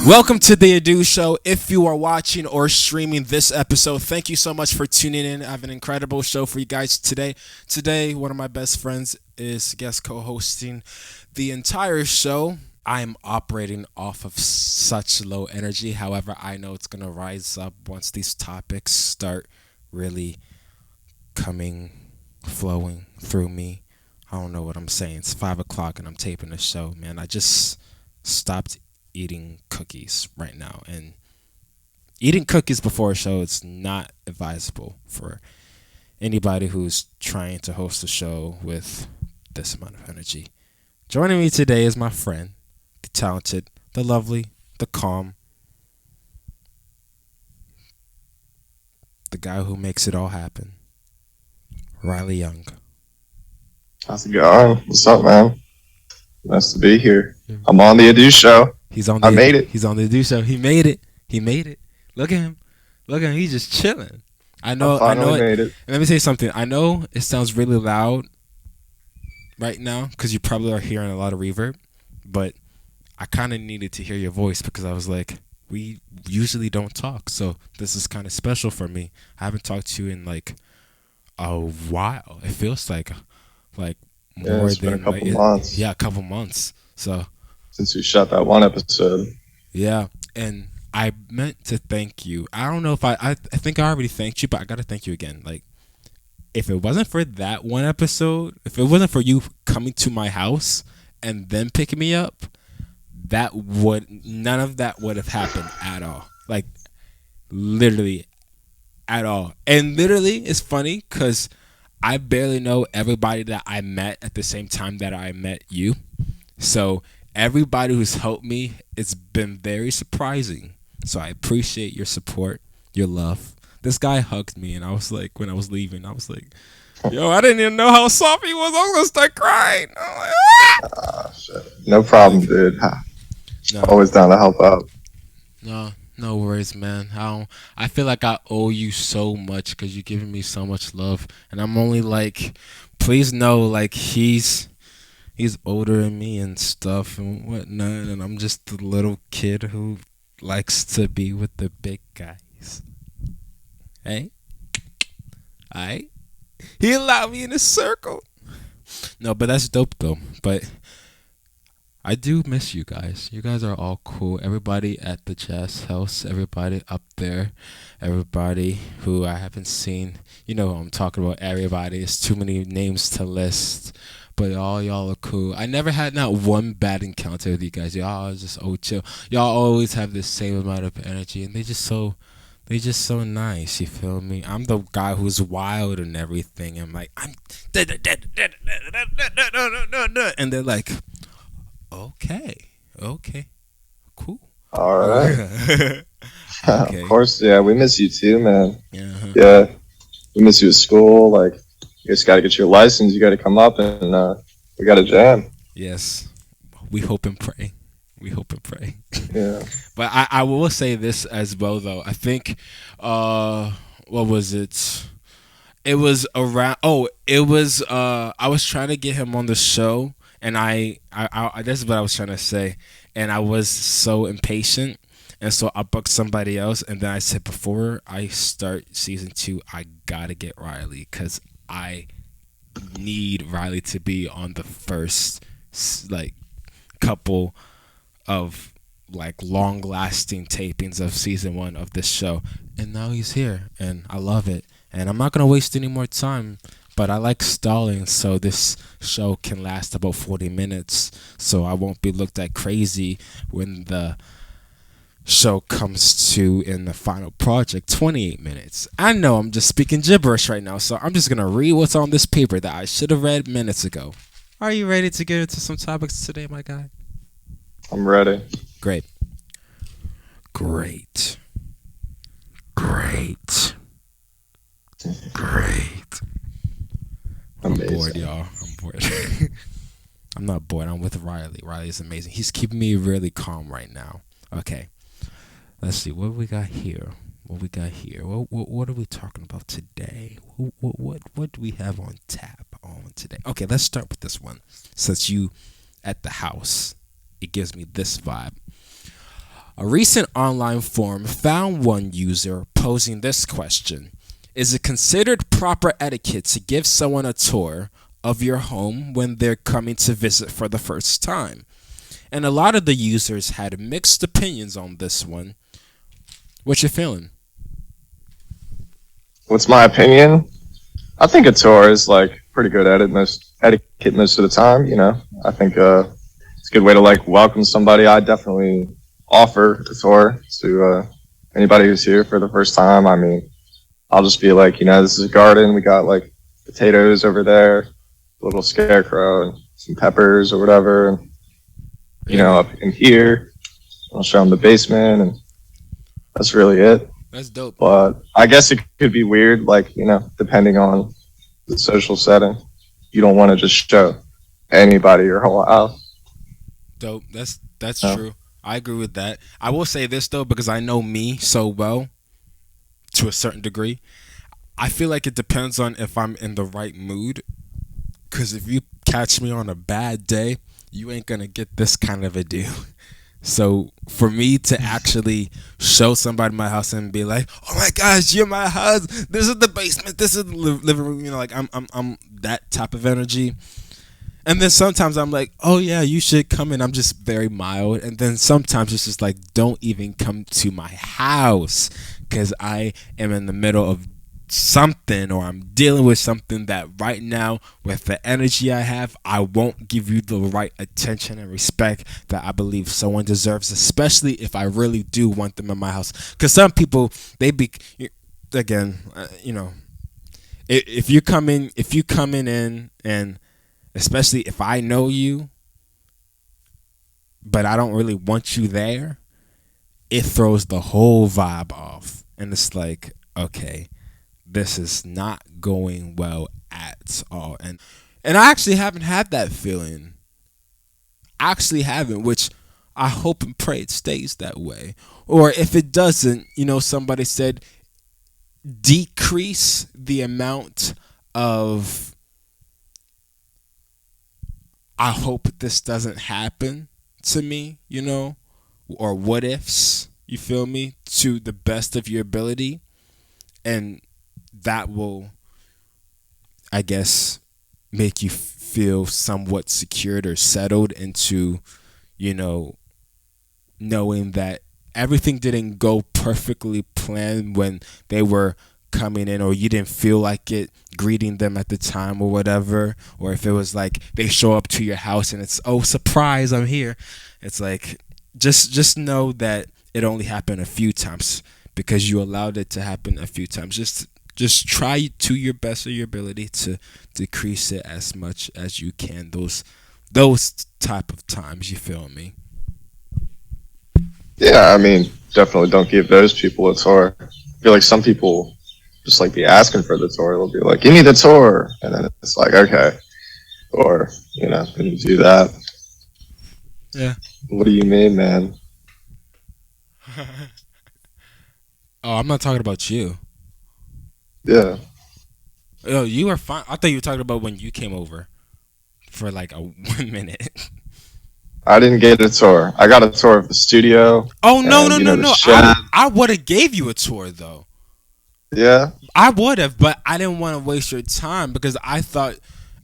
Welcome to the Adu Show. If you are watching or streaming this episode, thank you so much for tuning in. I have an incredible show for you guys today. Today, one of my best friends is guest co-hosting the entire show. I'm operating off of such low energy. However, I know it's going to rise up once these topics start really flowing through me. I don't know what I'm saying. It's 5 o'clock and I'm taping the show, man. I just stopped eating cookies right now, and eating cookies before a show is not advisable for anybody who's trying to host a show with this amount of energy. Joining me today is my friend, the talented, the lovely, the calm, the guy who makes it all happen, Riley Young. How's it going? What's up, man? Nice to be here. I'm on the Adu Show. I made it. He's on the Adu Show. He made it. Look at him. He's just chilling. I know. Made it. And let me say something. I know it sounds really loud right now because you probably are hearing a lot of reverb, but I kind of needed to hear your voice because I was like, we usually don't talk, so this is kind of special for me. I haven't talked to you in like a while. It feels like more than a couple months. Yeah, a couple months. So since we shot that one episode. Yeah, and I meant to thank you. I don't know if I think I already thanked you, but I gotta thank you again. Like, if it wasn't for that one episode, if it wasn't for you coming to my house and then picking me up, none of that would have happened at all. Like, literally at all. And literally, it's funny because I barely know everybody that I met at the same time that I met you. So everybody who's helped me, it's been very surprising. So I appreciate your support, your love. This guy hugged me, and I was like, when I was leaving, I was like, yo, I didn't even know how soft he was. I was going to start crying. I'm like, ah! Shit. No problem, dude. No. Always down to help out. No worries, man. I feel like I owe you so much because you're giving me so much love. And I'm only like, please know, like, he's older than me and stuff and whatnot, and I'm just the little kid who likes to be with the big guys. Hey? Aight? He allowed me in his circle. No, but that's dope, though. But I do miss you guys. You guys are all cool. Everybody at the Jazz House, everybody up there, everybody who I haven't seen. You know who I'm talking about, everybody. It's too many names to list. But all y'all are cool. I never had not one bad encounter with you guys. Y'all are just chill. Y'all always have the same amount of energy, and they just so nice. You feel me? I'm the guy who's wild and everything. I'm like, and they're like, okay, cool. All right. Okay. Of course, yeah. We miss you too, man. Uh-huh. Yeah, we miss you at school. Like, you just got to get your license. You got to come up and we got to jam. Yes. We hope and pray. Yeah. But I will say this as well, though. I think, what was it? It was around, I was trying to get him on the show, and I this is what I was trying to say, and I was so impatient, and so I booked somebody else, and then I said, before I start season 2, I got to get Riley, because I need Riley to be on the first like couple of like long-lasting tapings of season 1 of this show, and now he's here, and I love it. And I'm not gonna waste any more time, but I like stalling, so this show can last about 40 minutes, so I won't be looked at crazy when the show comes to, in the final project, 28 minutes. I know I'm just speaking gibberish right now, so I'm just gonna read what's on this paper that I should have read minutes ago. Are you ready to get into some topics today, my guy? I'm ready. Great. I'm Amazing. bored, y'all. I'm bored. I'm not bored. I'm with Riley. Riley's amazing. He's keeping me really calm right now. Okay. Let's see. What we got here? What are we talking about today? What do we have on tap on today? Okay, let's start with this one. Since you at the house, it gives me this vibe. A recent online forum found one user posing this question: is it considered proper etiquette to give someone a tour of your home when they're coming to visit for the first time? And a lot of the users had mixed opinions on this one. What you feeling? What's my opinion? I think a tour is like pretty good at it etiquette most of the time. I think it's a good way to like welcome somebody. I definitely offer a tour to anybody who's here for the first time. I mean, I'll just be like, this is a garden. We got like potatoes over there, a little scarecrow, and some peppers or whatever. And, up in here, I'll show them the basement, and that's really it. That's dope. But I guess it could be weird, like, depending on the social setting. You don't want to just show anybody your whole house. Dope. That's true. I agree with that. I will say this though, because I know me so well, to a certain degree. I feel like it depends on if I'm in the right mood. Because if you catch me on a bad day, you ain't gonna get this kind of a deal. So for me to actually show somebody my house and be like, "Oh my gosh, you're my house. This is the basement. This is the living room." Like I'm that type of energy. And then sometimes I'm like, "Oh yeah, you should come in." I'm just very mild. And then sometimes it's just like, "Don't even come to my house," because I am in the middle of something, or I'm dealing with something that right now, with the energy I have, I won't give you the right attention and respect that I believe someone deserves, especially if I really do want them in my house. Because some people, they be, again, if you coming in, and especially if I know you, but I don't really want you there, it throws the whole vibe off. And it's like, okay, this is not going well at all. And I actually haven't had that feeling. I actually haven't, which I hope and pray it stays that way. Or if it doesn't, somebody said decrease the amount of "I hope this doesn't happen to me," or what ifs, you feel me, to the best of your ability. And that will, I guess, make you feel somewhat secured or settled into, knowing that everything didn't go perfectly planned when they were coming in, or you didn't feel like it greeting them at the time or whatever. Or if it was like they show up to your house and it's, "Oh, surprise, I'm here." It's like, just know that it only happened a few times because you allowed it to happen a few times. Just try to your best of your ability to decrease it as much as you can. Those type of times, you feel me? Yeah, I mean, definitely don't give those people a tour. I feel like some people just like be asking for the tour. They'll be like, "Give me the tour," and then it's like, okay, or when you do that, Yeah. what do you mean, man? Oh, I'm not talking about you. Yeah. Oh, you were fine. I thought you were talking about when you came over for like a 1 minute. I didn't get a tour. I got a tour of the studio. Oh no, and, no, the no! shed. I would have gave you a tour though. Yeah. I would have, but I didn't want to waste your time because I thought,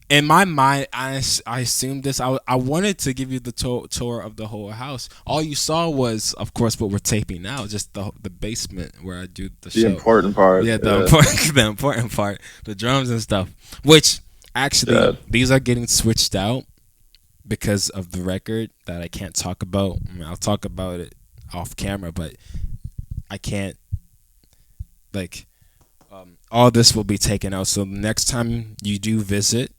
in my mind, I assumed this. I wanted to give you the tour of the whole house. All you saw was, of course, what we're taping now, just the basement where I do the show. The important part. Yeah, the important part, the drums and stuff. Which actually, these are getting switched out because of the record that I can't talk about. I mean, I'll talk about it off camera, but I can't, like, all this will be taken out. So the next time you do visit,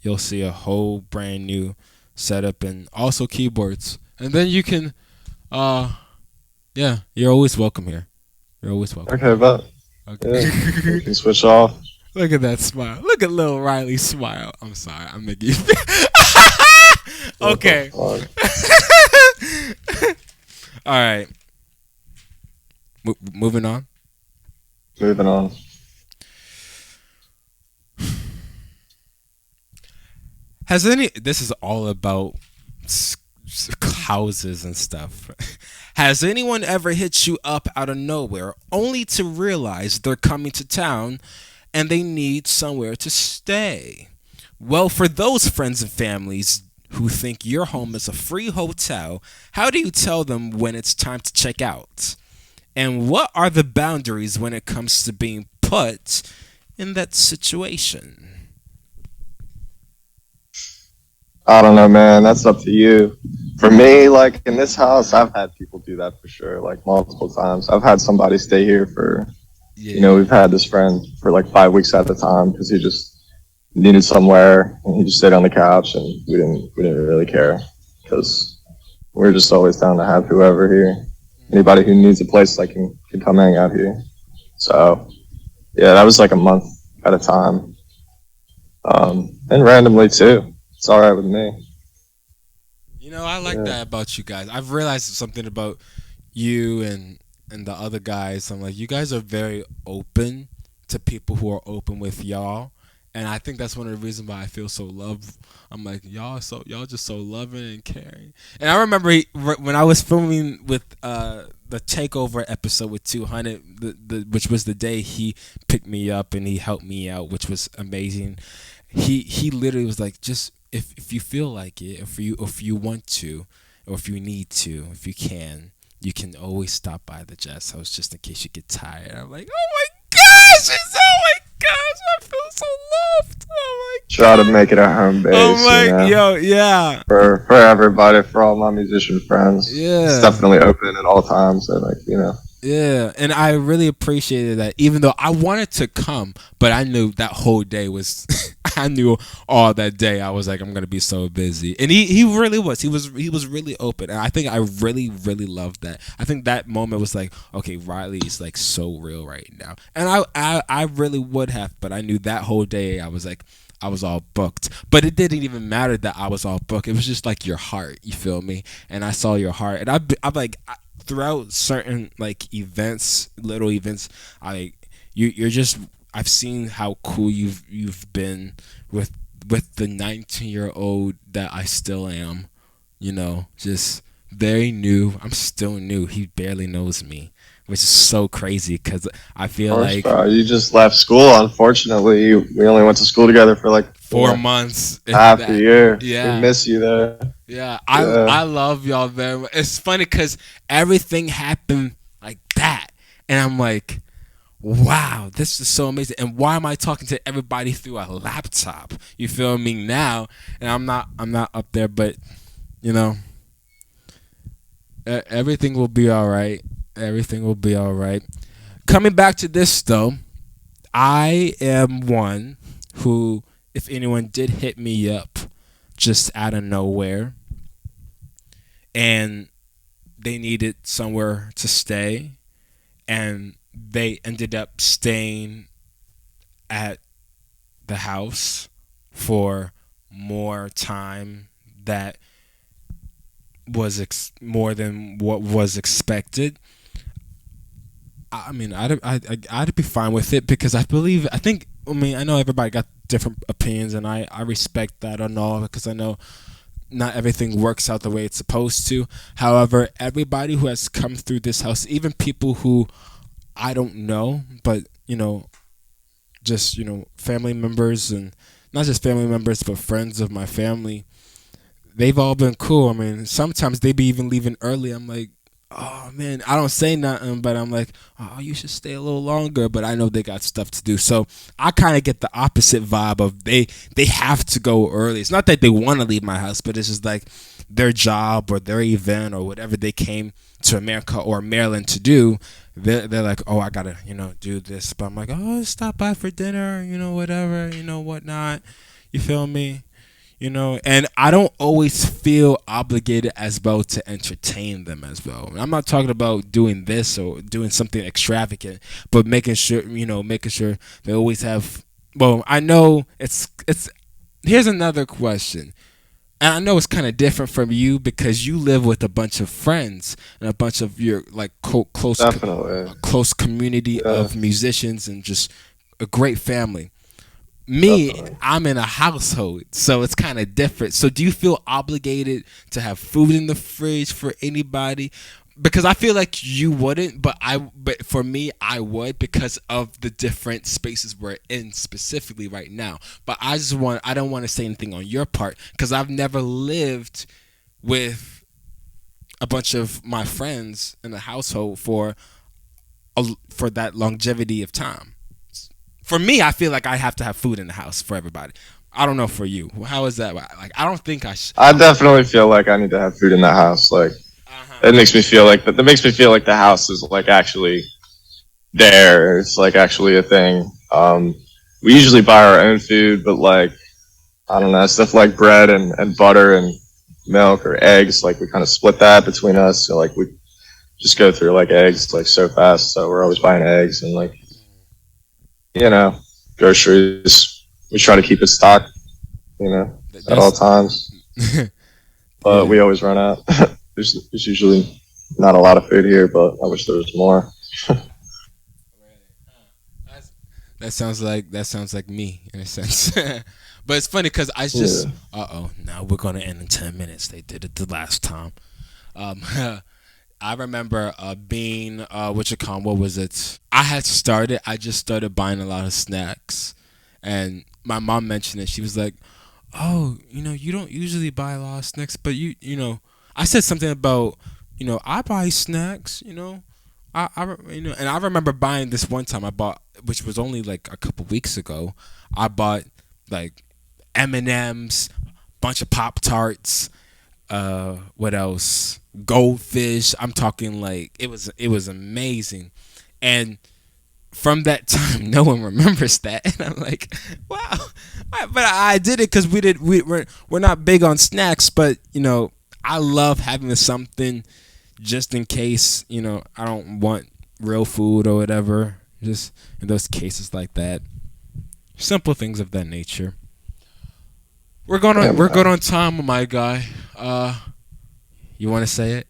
you'll see a whole brand new setup and also keyboards. And then you can, yeah, you're always welcome here. You're always welcome. Okay, but okay. Yeah, you can switch off. Look at that smile. Look at little Riley's smile. I'm sorry. I'm making you. Okay. All right. Moving on. Moving on. Has any? This is all about houses and stuff. Has anyone ever hit you up out of nowhere only to realize they're coming to town and they need somewhere to stay? Well, for those friends and families who think your home is a free hotel, how do you tell them when it's time to check out? And what are the boundaries when it comes to being put in that situation? I don't know, man. That's up to you. For me, like in this house, I've had people do that for sure, like multiple times. I've had somebody stay here for, Yeah. we've had this friend for like 5 weeks at a time because he just needed somewhere and he just stayed on the couch and we didn't really care because we're just always down to have whoever here. Anybody who needs a place like can come hang out here. So yeah, that was like a month at a time, and randomly too. It's all right with me. I like Yeah. that about you guys. I've realized something about you and the other guys. I'm like, you guys are very open to people who are open with y'all, and I think that's one of the reasons why I feel so loved. I'm like, y'all just so loving and caring. And I remember when I was filming with the takeover episode with 200, which was the day he picked me up and he helped me out, which was amazing. He literally was like, just if you feel like it, if you want to, or if you need to, if you can always stop by the Jazz House just in case you get tired. I'm like, oh my gosh, oh my gosh, I feel so loved. Oh my Try to god. make it a home Oh base, my, yo, yeah, for everybody, for all my musician friends. It's yeah. definitely open at all times. So Yeah, and I really appreciated that. Even though I wanted to come, but I knew that whole day was. I knew all that day. I was like, I'm gonna be so busy, and he really was. He was really open, and I think I really loved that. I think that moment was like, okay, Riley is like so real right now, and I really would have, but I knew that whole day I was like. I was all booked, but it didn't even matter that I was all booked. It was just like your heart, you feel me? And I saw your heart, and I'm like, throughout certain like events, little events, I you're just I've seen how cool you've been with the 19-year-old that I still am. Just very new. I'm still new. He barely knows me, which is so crazy because I of feel course, like bro. You just left school. Unfortunately, we only went to school together for like 4 months, if half a that. year. We Yeah. miss you there. Yeah, Yeah. I love y'all very much. It's funny because everything happened like that, and I'm like, wow, this is so amazing. And why am I talking to everybody through a laptop? You feel me now? And I'm not up there, but you know, everything will be all right. Everything will be all right. Coming back to this though, I am one who, if anyone did hit me up just out of nowhere and they needed somewhere to stay and they ended up staying at the house for more time that was more than what was expected. I mean, I'd be fine with it because I mean, I know everybody got different opinions, and I respect that and all because I know not everything works out the way it's supposed to. However, everybody who has come through this house, even people who I don't know, but just family members and not just family members, but friends of my family, they've all been cool. I mean, sometimes they be even leaving early. I'm like, oh man, I don't say nothing, but I'm like, oh, you should stay a little longer. But I know they got stuff to do, so I kind of get the opposite vibe of they have to go early. It's not that they want to leave my house, but it's just like their job or their event or whatever they came to America or Maryland to do. They're like, oh, I gotta do this, but I'm like, oh, stop by for dinner, whatever, whatnot. You feel me? And I don't always feel obligated as well to entertain them as well. I'm not talking about doing this or doing something extravagant, but making sure they always have. Well, I know it's. Here's another question, and I know it's kind of different from you because you live with a bunch of friends and a bunch of your like Definitely. close community Yeah. of musicians and just a great family. Me, definitely. I'm in a household, so it's kind of different. So do you feel obligated to have food in the fridge for anybody? Because I feel like you wouldn't, but for me I would, because of the different spaces we're in specifically right now. But I don't want to say anything on your part because I've never lived with a bunch of my friends in the household for that longevity of time. For me, I feel like I have to have food in the house for everybody. I don't know for you. How is that? Like, I don't think I. I definitely feel like I need to have food in the house. Like it makes me feel like that makes me feel like the house is like actually there. It's like actually a thing. We usually buy our own food, but like I don't know, stuff like bread and butter and milk or eggs, like we kind of split that between us. So like we just go through like eggs like so fast. So we're always buying eggs and like you know groceries. We try to keep it stocked, you know, at all That's times. But yeah. we always run out. There's usually not a lot of food here, but I wish there was more. That sounds like me in a sense. But it's funny because I Yeah. just now we're gonna end in 10 minutes. They did it the last time. Um, I remember being what was it? I just started buying a lot of snacks, and my mom mentioned it. She was like, "Oh, you don't usually buy a lot of snacks, but I said something about, I buy snacks, and I remember buying this one time. I bought, which was only like a couple weeks ago. I bought like M&Ms, bunch of Pop Tarts. What else? Goldfish. I'm talking like it was amazing, and from that time, no one remembers that, and I'm like, wow. But I did it because we're not big on snacks, but I love having something just in case I don't want real food or whatever. Just in those cases like that, simple things of that nature. Yeah, We're good man. on time, my guy. You want to say it?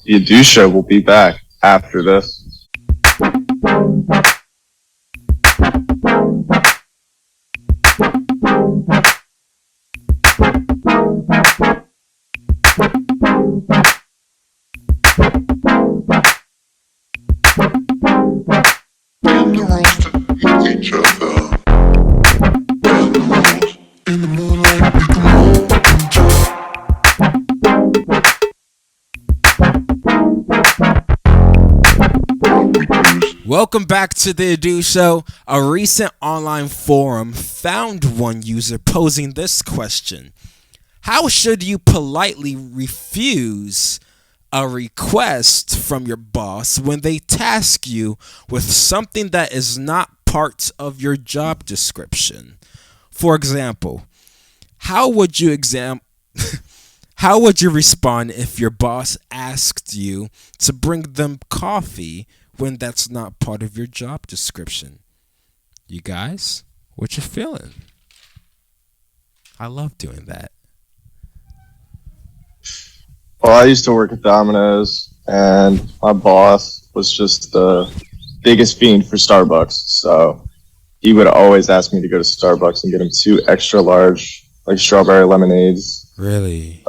The Adu Show will be back after this. Bend the rules to each other. Bend the rules in the moonlight. We can roll into what we use. Welcome back to the Adu Show. A recent online forum found one user posing this question: how should you politely refuse a request from your boss when they task you with something that is not part of your job description? For example, how would you exam how would you respond if your boss asked you to bring them coffee when that's not part of your job description? You guys, what you feeling? I love doing that. Well, I used to work at Domino's, and my boss was just the biggest fiend for Starbucks. So he would always ask me to go to Starbucks and get him two extra large, like strawberry lemonades, Really?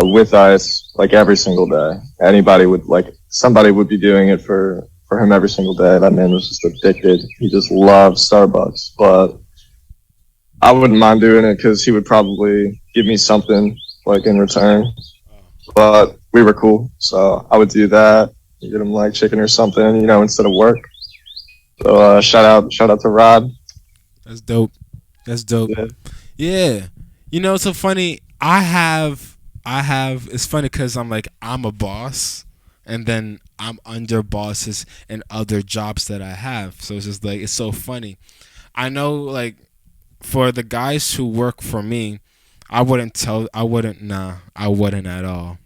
with ice, like every single day. Anybody would like somebody would be doing it for him every single day. That man was just addicted. He just loved Starbucks, but I wouldn't mind doing it because he would probably give me something like in return. But we were cool, so I would do that. Get him like chicken or something, instead of work. So shout out to Rod. That's dope. That's dope. Yeah. Yeah. It's so funny. It's funny because I'm a boss, and then I'm under bosses and other jobs that I have. So it's just like, it's so funny. I know, like, for the guys who work for me, I wouldn't at all.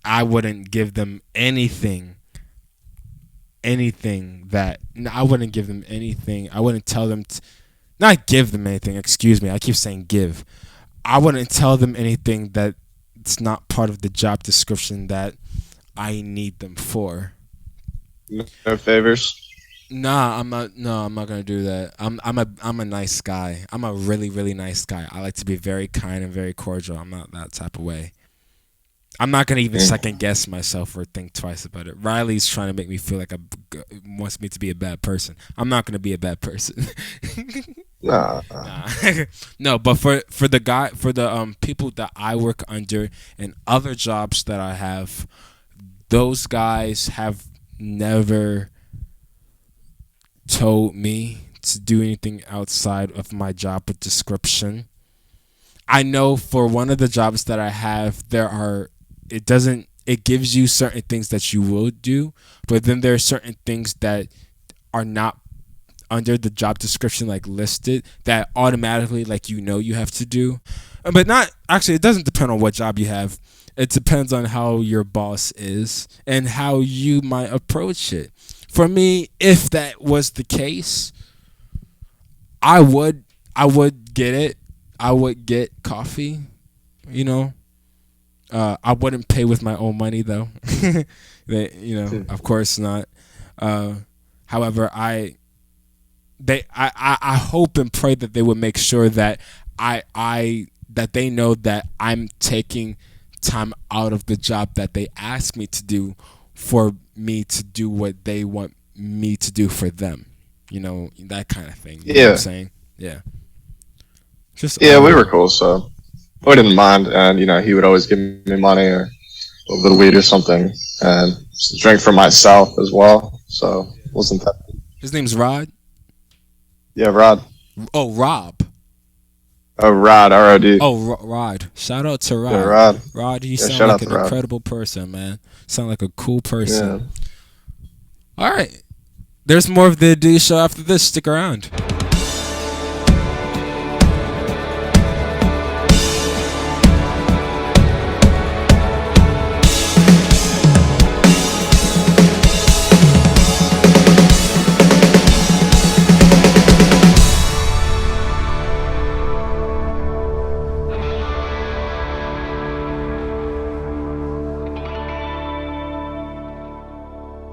I wouldn't give them anything that, no, I wouldn't give them anything. I wouldn't tell them, not give them anything, excuse me. I keep saying give. I wouldn't tell them anything that it's not part of the job description that I need them for. No favors. Nah, I'm not. No, I'm not gonna do that. I'm a nice guy. I'm a really really nice guy. I like to be very kind and very cordial. I'm not that type of way. I'm not gonna even Mm. second guess myself or think twice about it. Riley's trying to make me feel like wants me to be a bad person. I'm not gonna be a bad person. Nah. Nah. No, but for the people that I work under and other jobs that I have, those guys have never told me to do anything outside of my job description. I know for one of the jobs that I have, it gives you certain things that you will do, but then there are certain things that are not under the job description like listed that automatically like you have to do. But not actually, it doesn't depend on what job you have. It depends on how your boss is and how you might approach it. For me, if that was the case, I would get it. I would get coffee, you know. I wouldn't pay with my own money though. Of course not. Uh, however, I hope and pray that they would make sure that that they know that I'm taking time out of the job that they ask me to do for me to do what they want me to do for them. That kind of thing. You know what I'm Yeah. saying? Yeah. Just Yeah, we were cool, so we didn't mind. And, he would always give me money or a little bit of weed or something. And drink for myself as well. So wasn't that. his name's Rod. Yeah, Rod. Oh, Rob. Oh, Rod, R-O-D. Oh, Rod. Shout out to Yeah, Rod. Rod. Rod, you Yeah, sound shout out like to an Rod. incredible person, man. Sound like a cool Yeah. person. All right. There's more of the Do Show after this. Stick around.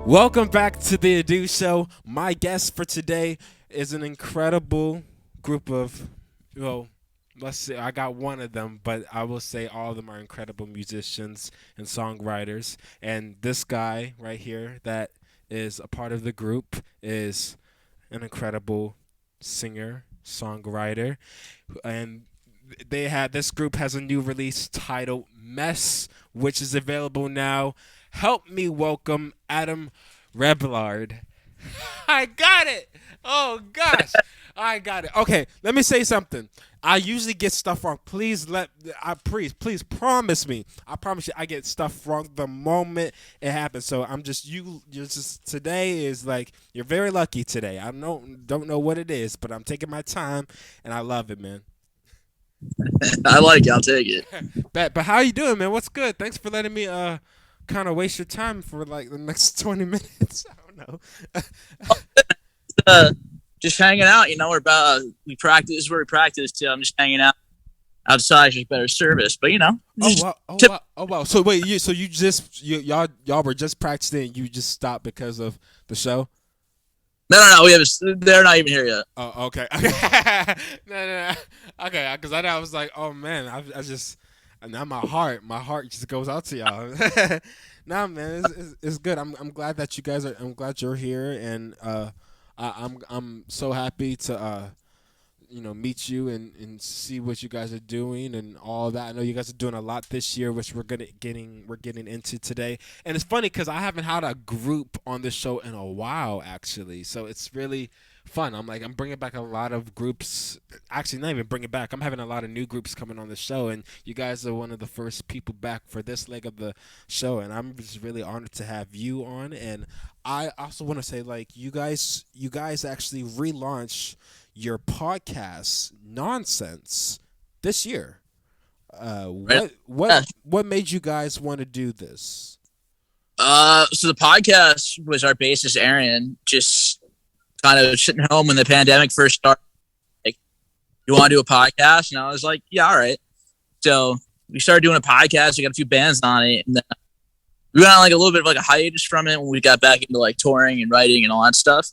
Welcome back to the Do Show. My guest for today is an incredible group of, well, let's see, I got one of them, but I will say all of them are incredible musicians and songwriters. And this guy right here that is a part of the group is an incredible singer, songwriter. And this group has a new release titled Mess, which is available now. Help me welcome Adam REBILLARD. I got it. Oh gosh, I got it. Okay, let me say something. I usually get stuff wrong. Please promise me. I promise you, I get stuff wrong the moment it happens. So I'm just You're just today is like you're very lucky today. I don't know what it is, but I'm taking my time and I love it, man. I like it. I'll take it. But how you doing, man? What's good? Thanks for letting me kind of waste your time for like the next 20 minutes. I don't know. Uh, just hanging out. We're about we practice. This is where we practice. Too. I'm just hanging out outside, just better service. But Oh just wow! Oh tip- wow! Oh wow! So wait, y'all were just practicing. And you just stopped because of the show. no. They're not even here yet. Oh, okay. No. Okay, because I was like, oh man, I just now my heart just goes out to y'all. Nah, man, it's good. I'm glad that you guys are. I'm glad you're here, and I'm so happy to meet you and see what you guys are doing and all that. I know you guys are doing a lot this year, which we're getting into today. And it's funny because I haven't had a group on this show in a while, actually. So it's really fun. I'm bringing back a lot of groups. Actually, not even bringing back. I'm having a lot of new groups coming on the show, and you guys are one of the first people back for this leg of the show. And I'm just really honored to have you on. And I also want to say, like, you guys actually relaunched your podcast nonsense this year. Right. What made you guys want to do this? So the podcast was our bassist Aaron, just kind of sitting home when the pandemic first started. Like, you want to do a podcast? And I was like, yeah, all right. So we started doing a podcast. We got a few bands on it, and then we went on like a little bit of like a hiatus from it when we got back into like touring and writing and all that stuff.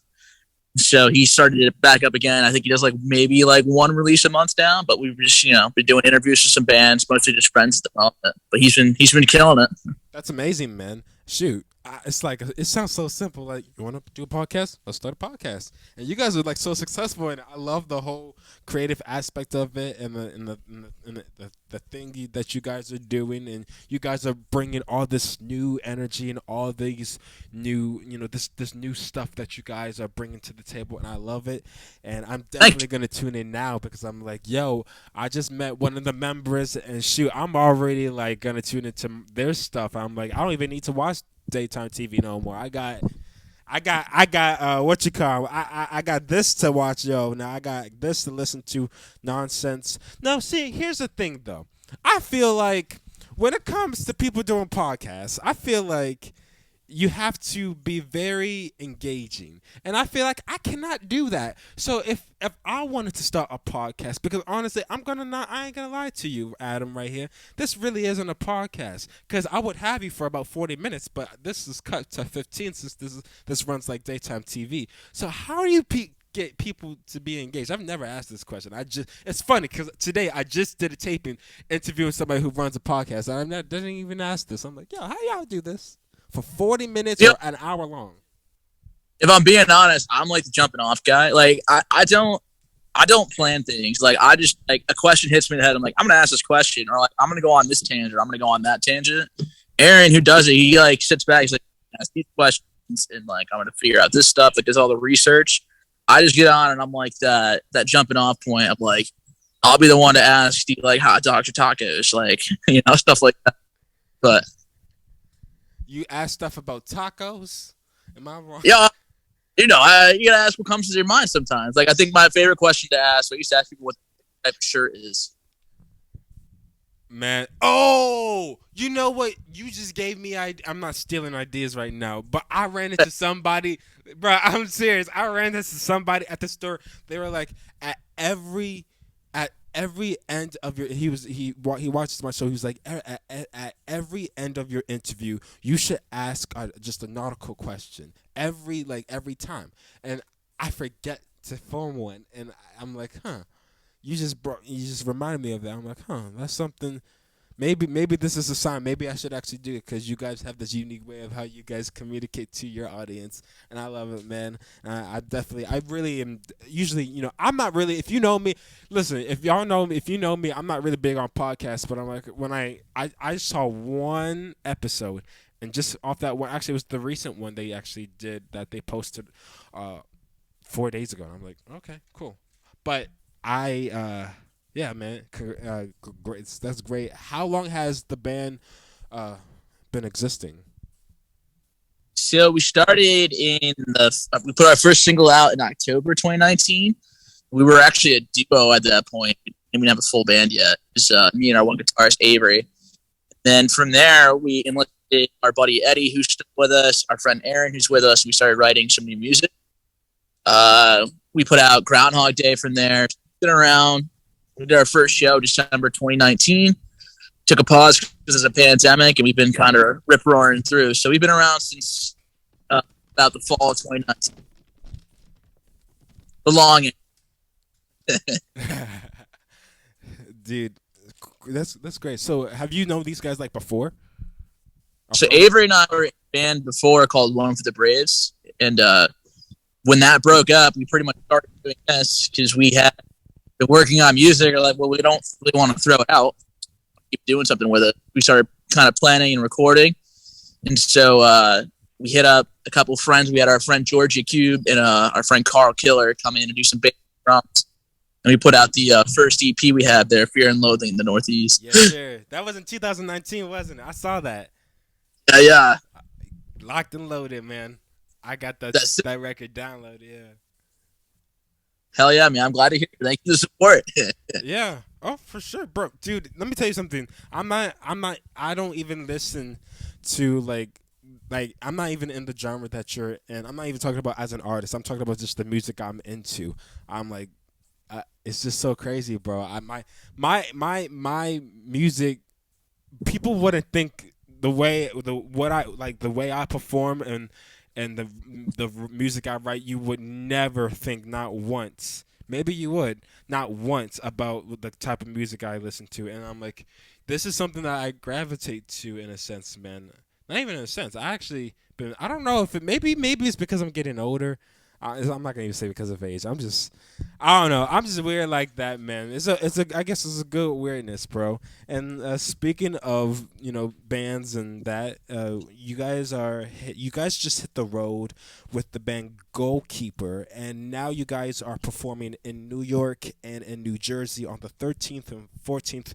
So he started it back up again. I think he does like maybe like one release a month now, but we've just been doing interviews with some bands, mostly just friends at the moment. But he's been killing it. That's amazing, man. Shoot, it's like it sounds so simple. Like, you want to do a podcast? Let's start a podcast. And you guys are like so successful, and I love the whole creative aspect of it, and the thing that you guys are doing, and you guys are bringing all this new energy and all these new, this new stuff that you guys are bringing to the table, and I love it. And I'm definitely gonna tune in now because I'm like, yo, I just met one of the members, and shoot, I'm already like gonna tune into their stuff. I'm like, I don't even need to watch daytime TV no more. I got what you call. I got this to watch, yo. Now I got this to listen to nonsense. No, see, here's the thing though. I feel like when it comes to people doing podcasts, I feel like you have to be very engaging, and I feel like I cannot do that. So if I wanted to start a podcast, because honestly, I ain't gonna lie to you, Adam, right here, this really isn't a podcast, because I would have you for about 40 minutes, but this is cut to 15 since this runs like daytime TV. So how do you get people to be engaged? I've never asked this question. It's funny because today I just did a taping interviewing somebody who runs a podcast, and I didn't even ask this. I'm like, yo, how y'all do this for 40 minutes or an hour long? If I'm being honest, I'm like the jumping off guy. Like I don't plan things. Like I just like a question hits me in the head. I'm like, I'm gonna ask this question, or like I'm gonna go on this tangent, or I'm gonna go on that tangent. Aaron, who does it, he like sits back, he's like, ask these questions, and like I'm gonna figure out this stuff. Like does all the research. I just get on and I'm like that jumping off point. I'm like, I'll be the one to ask, do you like hot dogs or tacos? Like, stuff like that. But you ask stuff about tacos? Am I wrong? Yeah, you gotta ask what comes to your mind sometimes. Like I think my favorite question to ask, I used to ask people what type of shirt is. Man, oh, you know what? You just gave me. I'm not stealing ideas right now, but I ran into somebody, bro. I'm serious. I ran into somebody at the store. They were like, at every end of your, he watches my show. He was like, at every end of your interview, you should ask just a nautical question every time. And I forget to form one, and I'm like, huh. You just reminded me of that. I'm like, huh, that's something. Maybe this is a sign. Maybe I should actually do it because you guys have this unique way of how you guys communicate to your audience, and I love it, man. I really am. Usually, I'm not really. If you know me, listen. If you know me, I'm not really big on podcasts. But I'm like, when I saw one episode, and just off that one, actually, it was the recent one they actually did that they posted 4 days ago. And I'm like, okay, cool, but. Yeah, man, great. That's great. How long has the band been existing? So we started we put our first single out in October 2019. We were actually a duo at that point, and we didn't have a full band yet. It was me and our one guitarist, Avery. Then from there, we enlisted our buddy Eddie, who's still with us, our friend Aaron, who's with us, and we started writing some new music. We put out Groundhog Day from there. Been around. We did our first show December 2019. Took a pause because of the pandemic, and we've been kind of rip roaring through. So we've been around since about the fall of 2019. The long end. Dude, that's great. So have you known these guys like before? So Avery and I were in a band before called One for the Braves, and when that broke up, we pretty much started doing this because we had been working on music. Or like, well, we don't really want to throw it out. Keep doing something with it. We started kind of planning and recording, and so we hit up a couple friends. We had our friend Georgia Cube and our friend Carl Killer come in and do some bass drums, and we put out the first EP we had there, Fear and Loathing in the Northeast. Yeah, sure. That was in 2019, wasn't it? I saw that. Yeah. Locked and loaded, man. I got that record downloaded. Yeah. Hell yeah, man! I'm glad to hear. Thank you for the support. Yeah. Oh, for sure, bro. Dude, let me tell you something. I don't even listen to like I'm not even in the genre that you're in. I'm not even talking about as an artist. I'm talking about just the music I'm into. I'm like, it's just so crazy, bro. My music, people wouldn't think the way I perform and and the music I write, you would never think, not once. Maybe you would, not once, about the type of music I listen to. And I'm like, this is something that I gravitate to in a sense, man. Not even in a sense. I actually been. I don't know if it maybe it's because I'm getting older. I'm not gonna even say because of age. I don't know. I'm just weird like that, man. It's a. I guess it's a good weirdness, bro. And speaking of bands and that, you guys just hit the road with the band Goalkeeper, and now you guys are performing in New York and in New Jersey on the 13th and 14th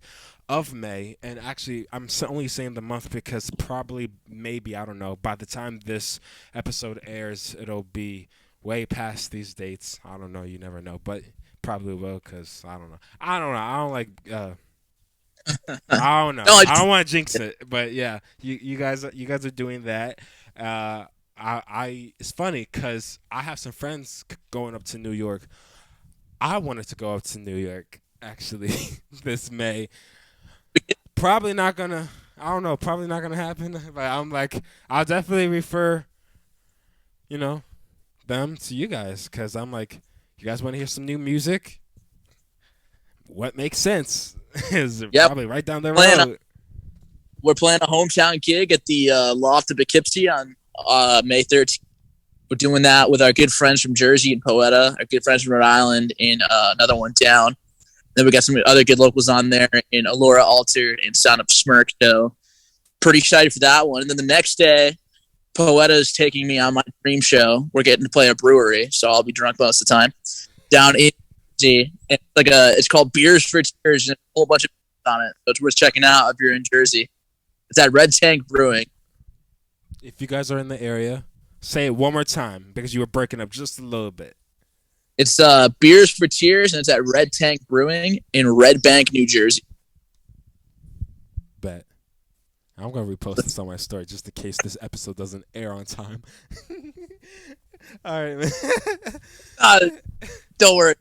of May. And actually, only saying the month because probably, maybe, I don't know, by the time this episode airs, it'll be way past these dates. I don't know. You never know, but probably will because I don't know. I don't know. I don't like. I don't know. No, I don't want to jinx it, but yeah, you guys are doing that. I it's funny because I have some friends going up to New York. I wanted to go up to New York actually this May. Probably not gonna. I don't know. Probably not gonna happen. But I'm like, I'll definitely refer, you know, them to you guys because I'm like, you guys want to hear some new music? What makes sense is Yep. probably right down the Plan road. We're playing a hometown gig at the Loft of Poughkeepsie on May 13th. We're doing that with our good friends from Jersey and Poeta, our good friends from Rhode Island, and another one down. Then we got some other good locals on there in Alora Altered and Sound of Smirk. So pretty excited for that one. And then the next day, Poeta is taking me on my dream show. We're getting to play a brewery, so I'll be drunk most of the time. Down in Jersey, and it's called Beers for Tears, and a whole bunch of on it. So it's worth checking out if you're in Jersey. It's at Red Tank Brewing. If you guys are in the area, say it one more time because you were breaking up just a little bit. It's Beers for Tears, and it's at Red Tank Brewing in Red Bank, New Jersey. Bet. I'm gonna repost this on my story just in case this episode doesn't air on time. All right, man. Don't worry.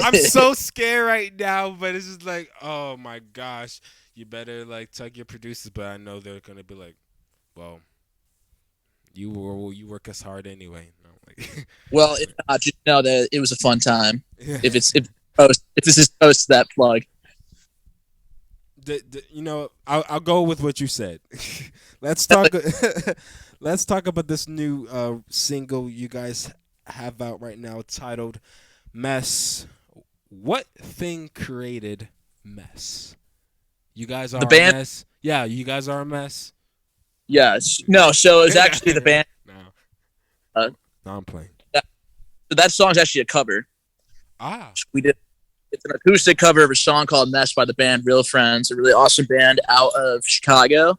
I'm so scared right now, but it's just like, oh my gosh, you better like tug your producers, but I know they're gonna be like, well, you work us hard anyway. No, like, Well, if not, just know that it was a fun time. yeah. If this is post that plug. I'll go with what you said. let's talk. Let's talk about this new single you guys have out right now, titled "Mess." What thing created mess? You guys are The band? a mess. Yeah, you guys are a mess. Yes. No. So it's actually the band. No, Uh, no, I'm playing. So that song's actually a cover. Ah, We did. It's an acoustic cover of a song called "Mess" by the band Real Friends, a really awesome band out of Chicago.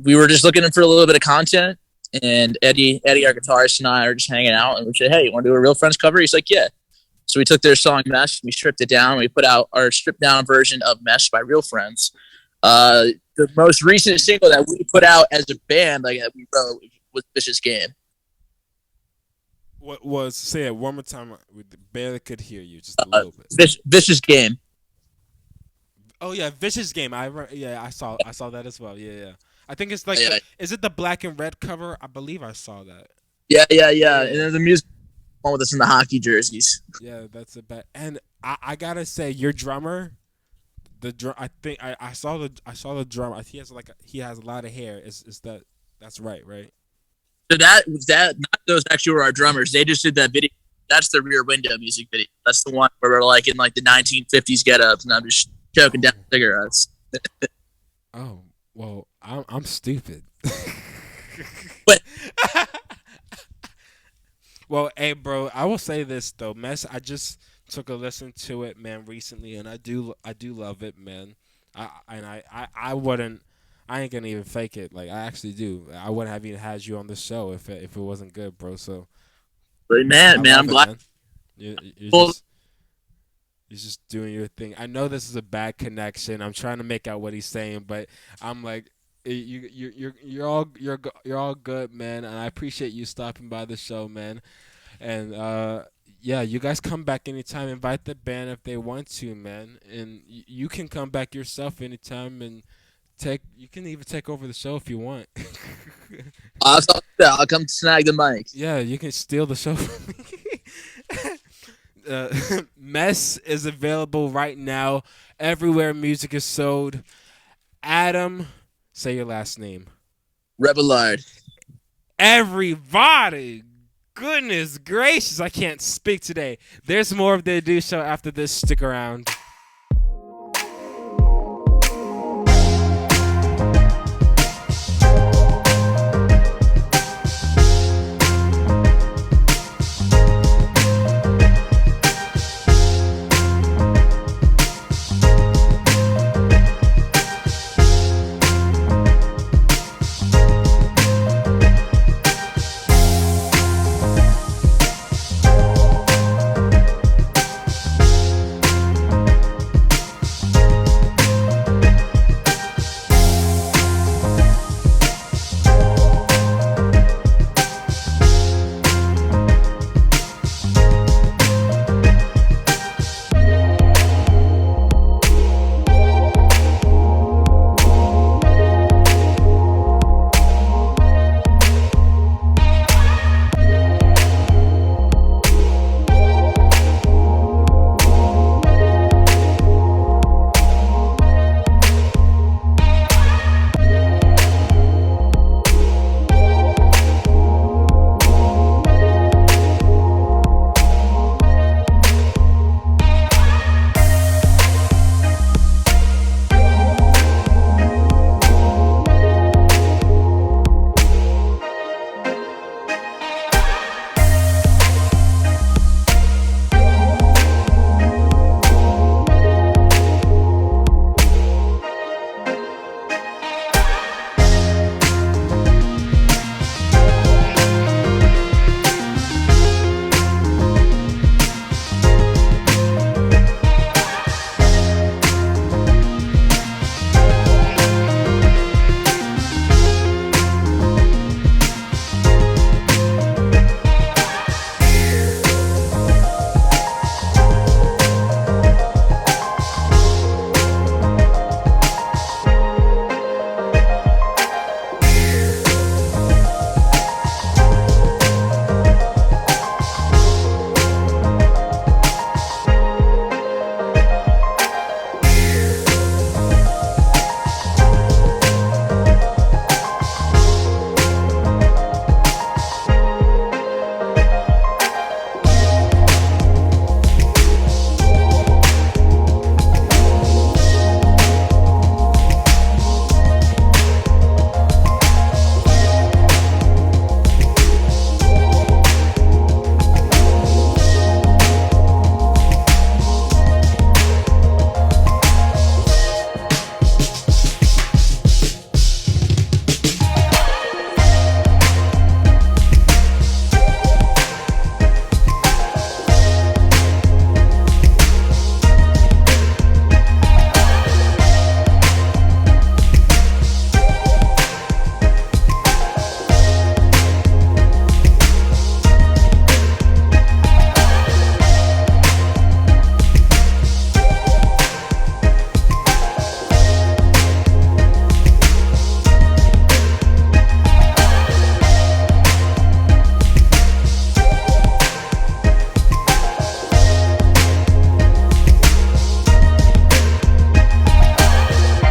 We were just looking for a little bit of content, and Eddie, our guitarist, and I are just hanging out, and we said, "Hey, you want to do a Real Friends cover?" He's like, "Yeah." So we took their song "Mess," we stripped it down, we put out our stripped down version of "Mess" by Real Friends. The most recent single that we put out as a band, like that we wrote, was "Vicious Game." what was? Say it one more time. We barely could hear you, just a little bit. Vicious Game. Oh yeah, Vicious Game. I saw that as well. Yeah. I think it's like, Yeah. is it the black and red cover? I believe I saw that. Yeah. And then the music one with us in the hockey jerseys. Yeah, that's a bet. And I gotta say, your drummer, the drum. I think I saw the drummer. He has a lot of hair. Is that's right? So that not those actually were our drummers. They just did that video. That's the Rear Window music video. That's the one where we're like in like the 1950s get-ups, and I'm just choking down cigarettes. Oh well, I'm stupid. But Well, hey, bro, I will say this though, Mess. I just took a listen to it, man, recently, and I do love it, man. I wouldn't. I ain't gonna even fake it. Like I actually do. I wouldn't have even had you on the show if it wasn't good, bro. So man, I I'm love it, glad. man. You're Well- just He's just doing your thing. I know this is a bad connection. I'm trying to make out what he's saying, but I'm like, you're all good, man. And I appreciate you stopping by the show, man. And yeah, you guys come back anytime. Invite the band if they want to, man. And you can come back yourself anytime and you can even take over the show if you want. I'll come snag the mic. Yeah, you can steal the show from me. Mess is available right now everywhere music is sold. Adam, say your last name. REBILLARD. Everybody, goodness gracious, I can't speak today. There's more of the Do Show after this. Stick around.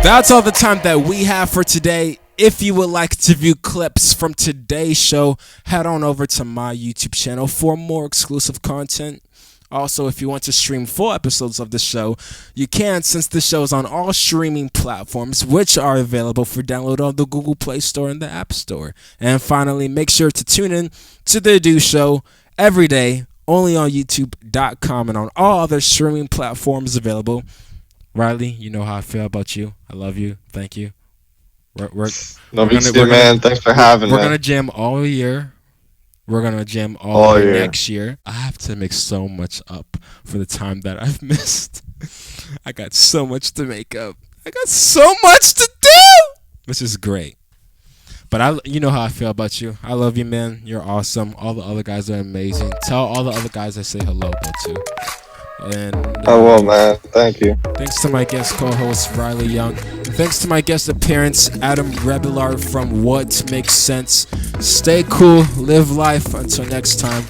That's all the time that we have for today. If you would like to view clips from today's show, head on over to my YouTube channel for more exclusive content. Also, if you want to stream full episodes of the show, you can, since the show is on all streaming platforms, which are available for download on the Google Play Store and the App Store. And finally, make sure to tune in to The Do Show every day, only on YouTube.com and on all other streaming platforms available. Riley, you know how I feel about you. I love you. Thank you. We're man. Thanks for having me. We're going to jam all year. We're going to jam all year next year. I have to make so much up for the time that I've missed. I got so much to make up. I got so much to do, which is great. But you know how I feel about you. I love you, man. You're awesome. All the other guys are amazing. Tell all the other guys I say hello to. And well, man. Thank you. Thanks to my guest co-host Riley Young. And Thanks to my guest appearance, Adam REBILLARD from What Makes Sense. Stay cool, live life. Until next time.